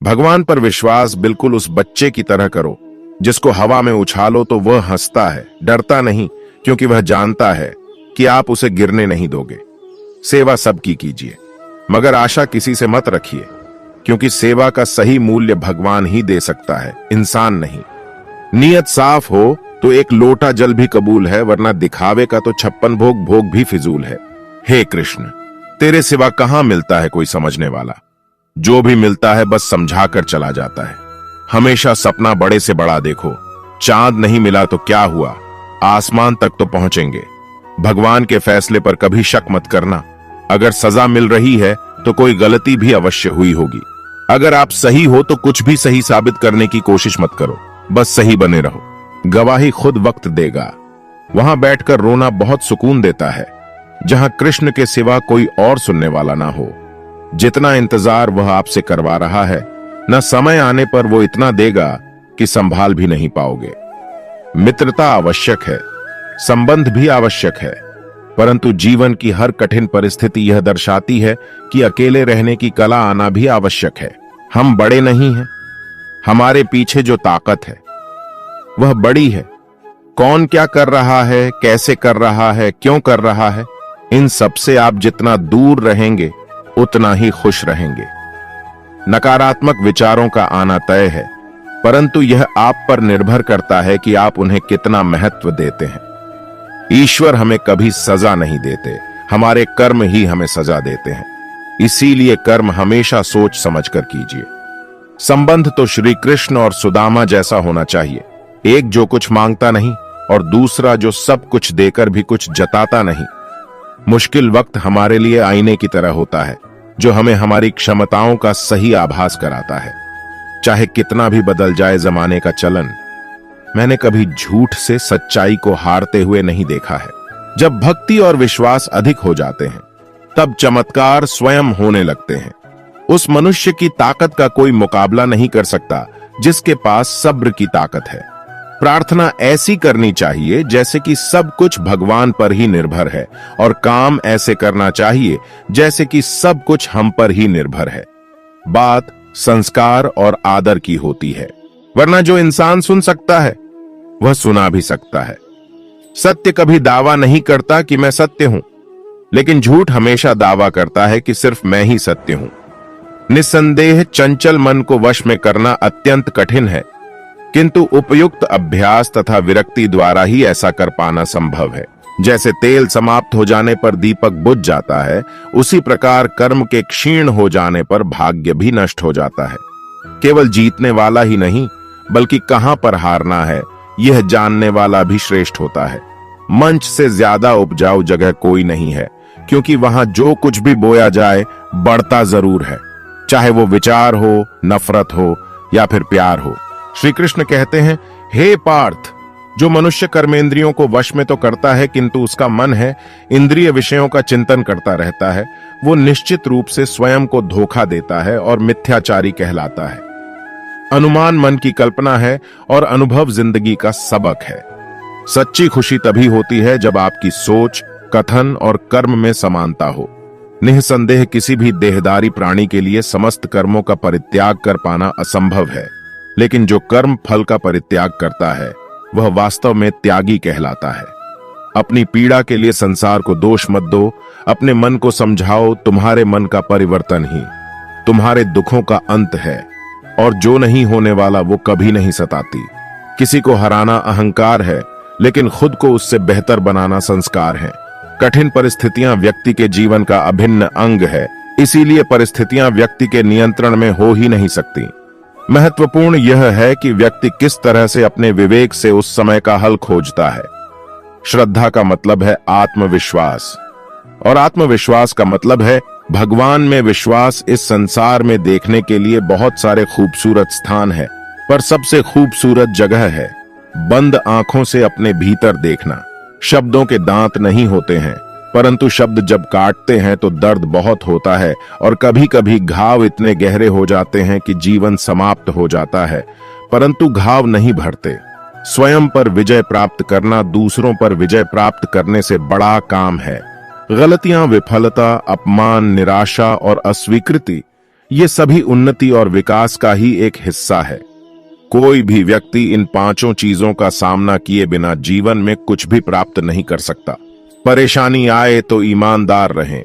भगवान पर विश्वास बिल्कुल उस बच्चे की तरह करो जिसको हवा में उछालो तो वह हंसता है, डरता नहीं, क्योंकि वह जानता है कि आप उसे गिरने नहीं दोगे। सेवा सबकी कीजिए, मगर आशा किसी से मत रखिए, क्योंकि सेवा का सही मूल्य भगवान ही दे सकता है, इंसान नहीं। नियत साफ हो तो एक लोटा जल भी कबूल है, वरना दिखावे का तो 56 भोग भी फिजूल है। हे कृष्ण, तेरे सिवा कहां मिलता है कोई समझने वाला। जो भी मिलता है बस समझाकर चला जाता है। हमेशा सपना बड़े से बड़ा देखो। चांद नहीं मिला तो क्या हुआ, आसमान तक तो पहुंचेंगे। भगवान के फैसले पर कभी शक मत करना। अगर सजा मिल रही है तो कोई गलती भी अवश्य हुई होगी। अगर आप सही हो तो कुछ भी सही साबित करने की कोशिश मत करो, बस सही बने रहो। गवाही खुद वक्त देगा। वहां बैठकर रोना बहुत सुकून देता है, जहां कृष्ण के सिवा कोई और सुनने वाला ना हो। जितना इंतजार वह आपसे करवा रहा है, न समय आने पर वो इतना देगा कि संभाल भी नहीं पाओगे। मित्रता आवश्यक है, संबंध भी आवश्यक है, परंतु जीवन की हर कठिन परिस्थिति यह दर्शाती है कि अकेले रहने की कला आना भी आवश्यक है। हम बड़े नहीं हैं, हमारे पीछे जो ताकत है वह बड़ी है। कौन क्या कर रहा है, कैसे कर रहा है, क्यों कर रहा है, इन सब से आप जितना दूर रहेंगे उतना ही खुश रहेंगे। नकारात्मक विचारों का आना तय है, परंतु यह आप पर निर्भर करता है कि आप उन्हें कितना महत्व देते हैं। ईश्वर हमें कभी सजा नहीं देते, हमारे कर्म ही हमें सजा देते हैं। इसीलिए कर्म हमेशा सोच समझकर कीजिए। संबंध तो श्री कृष्ण और सुदामा जैसा होना चाहिए, एक जो कुछ मांगता नहीं और दूसरा जो सब कुछ देकर भी कुछ जताता नहीं। मुश्किल वक्त हमारे लिए आईने की तरह होता है, जो हमें हमारी क्षमताओं का सही आभास कराता है। चाहे कितना भी बदल जाए जमाने का चलन, मैंने कभी झूठ से सच्चाई को हारते हुए नहीं देखा है। जब भक्ति और विश्वास अधिक हो जाते हैं, तब चमत्कार स्वयं होने लगते हैं। उस मनुष्य की ताकत का कोई मुकाबला नहीं कर सकता जिसके पास सब्र की ताकत है। प्रार्थना ऐसी करनी चाहिए जैसे कि सब कुछ भगवान पर ही निर्भर है, और काम ऐसे करना चाहिए जैसे कि सब कुछ हम पर ही निर्भर है। बात संस्कार और आदर की होती है, वरना जो इंसान सुन सकता है वह सुना भी सकता है। सत्य कभी दावा नहीं करता कि मैं सत्य हूं, लेकिन झूठ हमेशा दावा करता है कि सिर्फ मैं ही सत्य हूं। निस्संदेह चंचल मन को वश में करना अत्यंत कठिन है, किंतु उपयुक्त अभ्यास तथा विरक्ति द्वारा ही ऐसा कर पाना संभव है। जैसे तेल समाप्त हो जाने पर दीपक बुझ जाता है, उसी प्रकार कर्म के क्षीण हो जाने पर भाग्य भी नष्ट हो जाता है। केवल जीतने वाला ही नहीं, बल्कि कहां पर हारना है यह जानने वाला भी श्रेष्ठ होता है। मंच से ज्यादा उपजाऊ जगह कोई नहीं है, क्योंकि वहां जो कुछ भी बोया जाए बढ़ता जरूर है, चाहे वो विचार हो, नफरत हो या फिर प्यार हो। श्री कृष्ण कहते हैं, हे पार्थ, जो मनुष्य कर्मेंद्रियों को वश में तो करता है, किंतु उसका मन है इंद्रिय विषयों का चिंतन करता रहता है, वो निश्चित रूप से स्वयं को धोखा देता है और मिथ्याचारी कहलाता है। अनुमान मन की कल्पना है और अनुभव जिंदगी का सबक है। सच्ची खुशी तभी होती है जब आपकी सोच, कथन और कर्म में समानता हो। निःसंदेह किसी भी देहधारी प्राणी के लिए समस्त कर्मों का परित्याग कर पाना असंभव है, लेकिन जो कर्म फल का परित्याग करता है वह वास्तव में त्यागी कहलाता है। अपनी पीड़ा के लिए संसार को दोष मत दो, अपने मन को समझाओ, तुम्हारे मन का परिवर्तन ही तुम्हारे दुखों का अंत है, और जो नहीं होने वाला वो कभी नहीं सताती। किसी को हराना अहंकार है, लेकिन खुद को उससे बेहतर बनाना संस्कार है। कठिन परिस्थितियां व्यक्ति के जीवन का अभिन्न अंग है, इसीलिए परिस्थितियां व्यक्ति के नियंत्रण में हो ही नहीं सकती। महत्वपूर्ण यह है कि व्यक्ति किस तरह से अपने विवेक से उस समय का हल खोजता है। श्रद्धा का मतलब है आत्मविश्वास, और आत्मविश्वास का मतलब है भगवान में विश्वास। इस संसार में देखने के लिए बहुत सारे खूबसूरत स्थान है, पर सबसे खूबसूरत जगह है बंद आंखों से अपने भीतर देखना। शब्दों के दांत नहीं होते हैं, परंतु शब्द जब काटते हैं तो दर्द बहुत होता है, और कभी कभी घाव इतने गहरे हो जाते हैं कि जीवन समाप्त हो जाता है, परंतु घाव नहीं भरते। स्वयं पर विजय प्राप्त करना दूसरों पर विजय प्राप्त करने से बड़ा काम है। गलतियां, विफलता, अपमान, निराशा और अस्वीकृति ये सभी उन्नति और विकास का ही एक हिस्सा है। कोई भी व्यक्ति इन पांचों चीजों का सामना किए बिना जीवन में कुछ भी प्राप्त नहीं कर सकता। परेशानी आए तो ईमानदार रहें,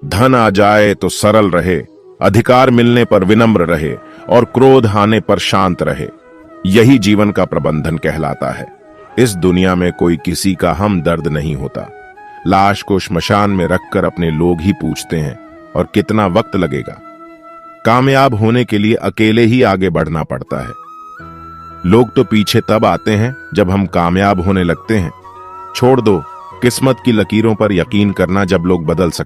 धन आ जाए तो सरल रहे, अधिकार मिलने पर विनम्र रहे और क्रोध आने पर शांत रहे। यही जीवन का प्रबंधन कहलाता है। इस दुनिया में कोई किसी का हमदर्द नहीं होता। लाश को श्मशान में रखकर अपने लोग ही पूछते हैं, और कितना वक्त लगेगा। कामयाब होने के लिए अकेले ही आगे बढ़ना पड़ता है। लोग तो पीछे तब आते हैं जब हम कामयाब होने लगते हैं। छोड़ दो किस्मत की लकीरों पर यकीन करना जब लोग बदल सकते